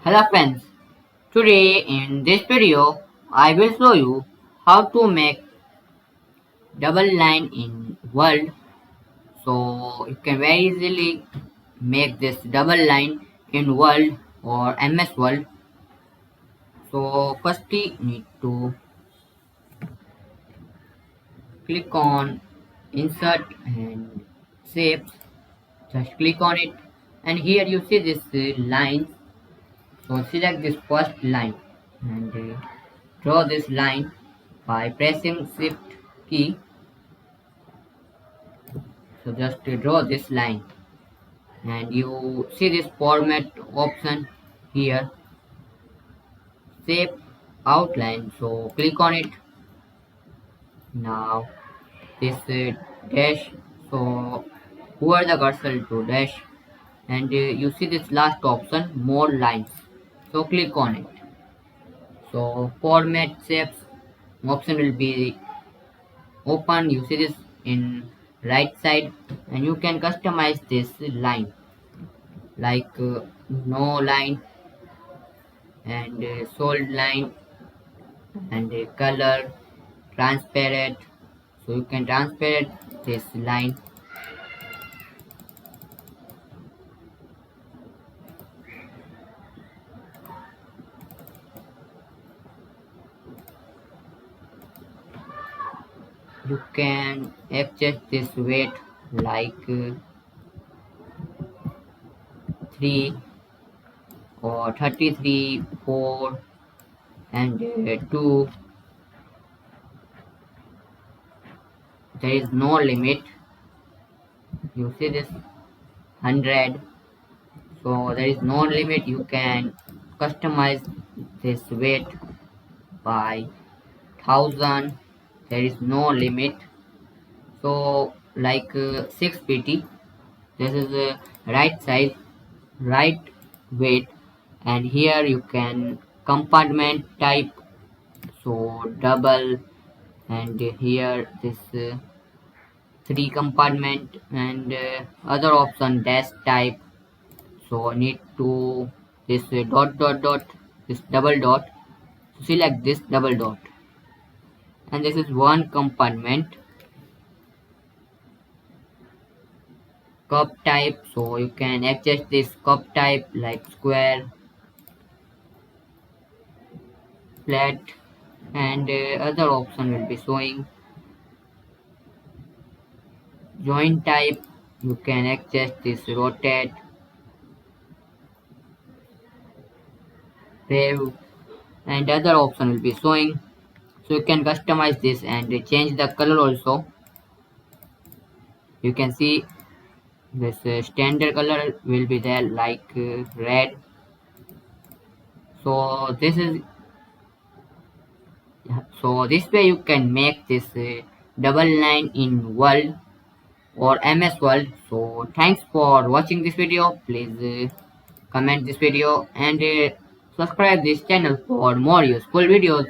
Hello friends, today in this video I will show you how to make double line in Word. So you can very easily make this double line in Word or MS Word. So firstly need to click on insert and shapes, just click on it and here you see this line. So select this first line and draw this line by pressing shift key. So just draw this line and you see this format option here, shape outline. So click on it. Now this dash. So hover the cursor to dash and you see this last option, more lines. So click on it. So format shapes option will be open. You see this in right side and you can customize this line like no line and sold line and color transparent. So you can transparent this line. You can adjust this weight like 3 or 33 4 and 2. There is no limit. You see this 100. So there is no limit. You can customize this weight by 1000. There is no limit. So like 6 pt. This is a right size, right weight, and here you can compartment type. So double, and here this 3 compartment, and other option dash type. So need to this this double dot. Select this double dot, and this is 1 compartment. Cup type, so you can adjust this cup type like square, flat, and other option will be showing. Joint type, you can adjust this rotate, wave, and other option will be showing. So you can customize this and change the color also. You can see this standard color will be there like red. So this way you can make this double line in Word or MS Word. So thanks for watching this video. Please comment this video and subscribe this channel for more useful videos.